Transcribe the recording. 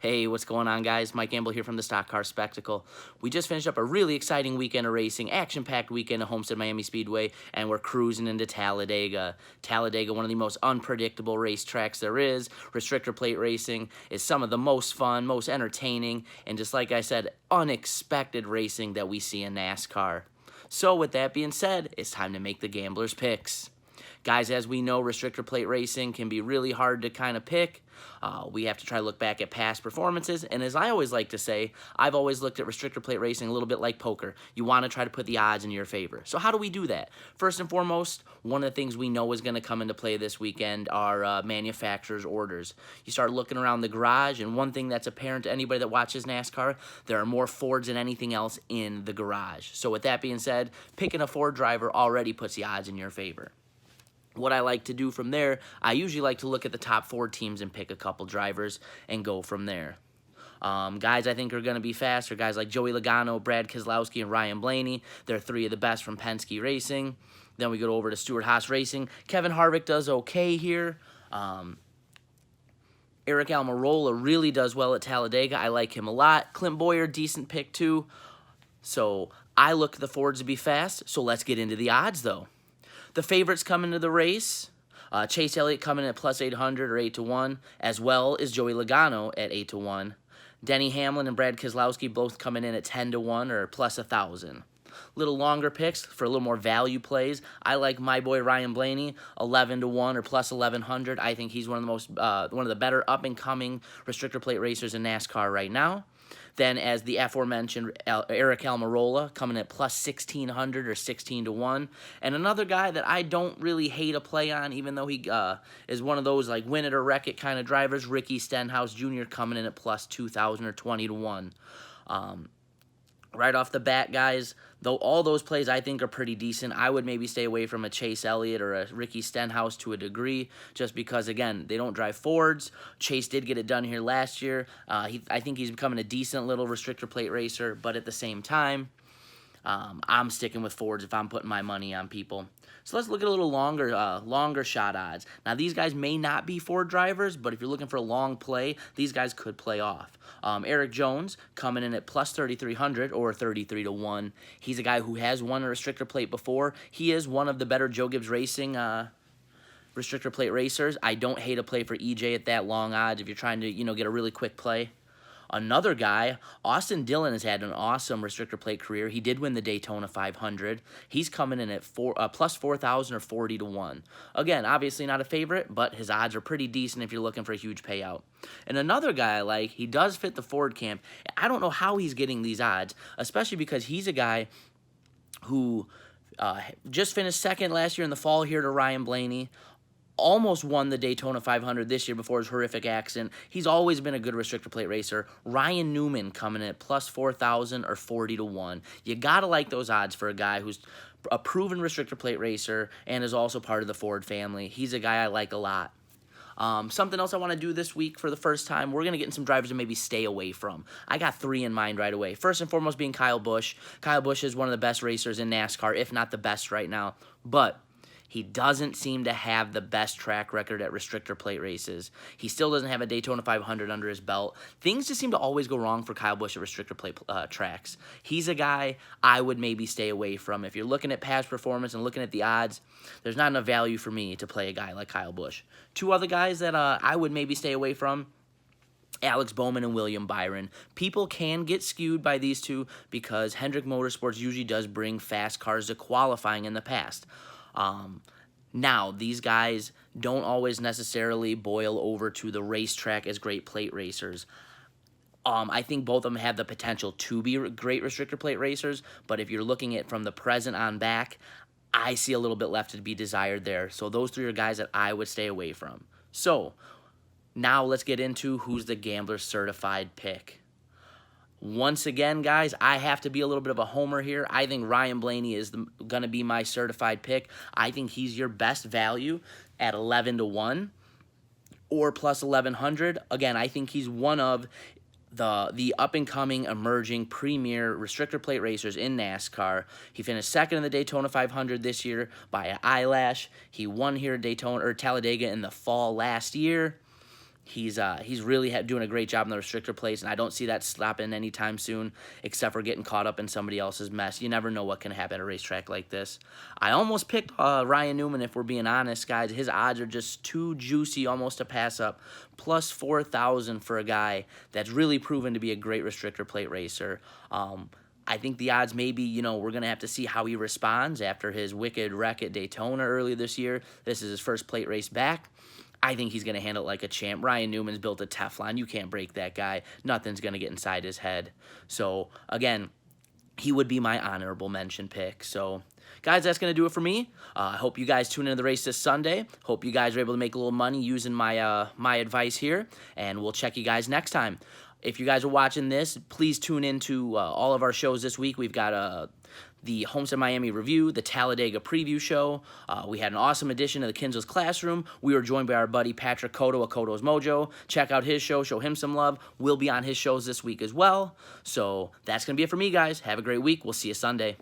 Hey, what's going on, guys? Mike Gamble here from the Stock Car Spectacle. We just finished up a really exciting weekend of racing, action-packed weekend at Homestead Miami Speedway, and we're cruising into Talladega. Talladega, one of the most unpredictable racetracks there is. Restrictor plate racing is some of the most fun, most entertaining, and just like I said, unexpected racing that we see in NASCAR. So with that being said, it's time to make the gamblers' picks. Guys, as we know, restrictor plate racing can be really hard to kind of pick. We have to try to look back at past performances, and as I always like to say, I've always looked at restrictor plate racing a little bit like poker. You want to try to put the odds in your favor. So how do we do that? First and foremost, one of the things we know is going to come into play this weekend are manufacturer's orders. You start looking around the garage, and one thing that's apparent to anybody that watches NASCAR, there are more Fords than anything else in the garage. So with that being said, picking a Ford driver already puts the odds in your favor. What I like to do from there, I usually like to look at the top 4 teams and pick a couple drivers and go from there. Guys I think are going to be fast are guys like Joey Logano, Brad Keselowski, and Ryan Blaney. They're 3 of the best from Penske Racing. Then we go over to Stewart-Haas Racing. Kevin Harvick does okay here. Eric Almirola really does well at Talladega. I like him a lot. Clint Bowyer, decent pick too. So I look at the Fords to be fast, so let's get into the odds though. The favorites come into the race. Chase Elliott coming in at plus 800 or 8-1, as well as Joey Logano at 8-1. Denny Hamlin and Brad Keselowski both coming in at 10-1 or plus 1,000. Little longer picks for a little more value plays. I like my boy Ryan Blaney, 11-1 or plus 1,100. I think he's one of the better up and coming restrictor plate racers in NASCAR right now. Then, as the aforementioned Eric Almirola coming at plus 1,600 or 16-1. And another guy that I don't really hate a play on, even though he is one of those like win it or wreck it kind of drivers, Ricky Stenhouse Jr. coming in at plus 2,000 or 20-1. Right off the bat, guys, though all those plays I think are pretty decent, I would maybe stay away from a Chase Elliott or a Ricky Stenhouse to a degree, just because, again, they don't drive Fords. Chase did get it done here last year. I think he's becoming a decent little restrictor plate racer, but at the same time, I'm sticking with Fords if I'm putting my money on people. So let's look at a little longer shot odds. Now, these guys may not be Ford drivers, but if you're looking for a long play, these guys could play off. Eric Jones coming in at plus 3,300 or 33-1. He's a guy who has won a restrictor plate before. He is one of the better Joe Gibbs Racing restrictor plate racers. I don't hate a play for EJ at that long odds if you're trying to, get a really quick play. Another guy, Austin Dillon, has had an awesome restrictor plate career. He did win the Daytona 500. He's coming in at plus 4,000 or 40-1. Again, obviously not a favorite, but his odds are pretty decent if you're looking for a huge payout. And another guy I like, he does fit the Ford camp. I don't know how he's getting these odds, especially because he's a guy who just finished second last year in the fall here to Ryan Blaney. Almost won the Daytona 500 this year before his horrific accident. He's always been a good restrictor plate racer. Ryan Newman coming in at plus 4,000 or 40-1. You gotta like those odds for a guy who's a proven restrictor plate racer and is also part of the Ford family. He's a guy I like a lot. Something else I want to do this week for the first time, we're going to get in some drivers to maybe stay away from. I got 3 in mind right away. First and foremost being Kyle Busch. Kyle Busch is one of the best racers in NASCAR, if not the best right now. But he doesn't seem to have the best track record at restrictor plate races. He still doesn't have a Daytona 500 under his belt. Things just seem to always go wrong for Kyle Busch at restrictor plate tracks. He's a guy I would maybe stay away from. If you're looking at past performance and looking at the odds, there's not enough value for me to play a guy like Kyle Busch. 2 other guys that I would maybe stay away from, Alex Bowman and William Byron. People can get skewed by these two because Hendrick Motorsports usually does bring fast cars to qualifying in the past. Now, these guys don't always necessarily boil over to the racetrack as great plate racers. I think both of them have the potential to be great restrictor plate racers, but if you're looking at from the present on back, I see a little bit left to be desired there. So those 3 are guys that I would stay away from. So now let's get into who's the gambler certified pick. Once again, guys, I have to be a little bit of a homer here. I think Ryan Blaney is going to be my certified pick. I think he's your best value at 11-1 or plus 1,100. Again, I think he's one of the up-and-coming, emerging, premier restrictor plate racers in NASCAR. He finished second in the Daytona 500 this year by an eyelash. He won here at Daytona or Talladega in the fall last year. He's really doing a great job in the restrictor plates, and I don't see that stopping anytime soon, except for getting caught up in somebody else's mess. You never know what can happen at a racetrack like this. I almost picked Ryan Newman, if we're being honest, guys. His odds are just too juicy almost to pass up. Plus 4,000 for a guy that's really proven to be a great restrictor plate racer. I think the odds maybe, we're going to have to see how he responds after his wicked wreck at Daytona earlier this year. This is his first plate race back. I think he's going to handle it like a champ. Ryan Newman's built a Teflon. You can't break that guy. Nothing's going to get inside his head. So, again, he would be my honorable mention pick. So, guys, that's going to do it for me. I hope you guys tune into the race this Sunday. Hope you guys are able to make a little money using my advice here. And we'll check you guys next time. If you guys are watching this, please tune into all of our shows this week. We've got the Homestead Miami Review, the Talladega Preview Show. We had an awesome edition of the Kinsley's Classroom. We were joined by our buddy Patrick Cotto of Cotto's Mojo. Check out his show. Show him some love. We'll be on his shows this week as well. So that's going to be it for me, guys. Have a great week. We'll see you Sunday.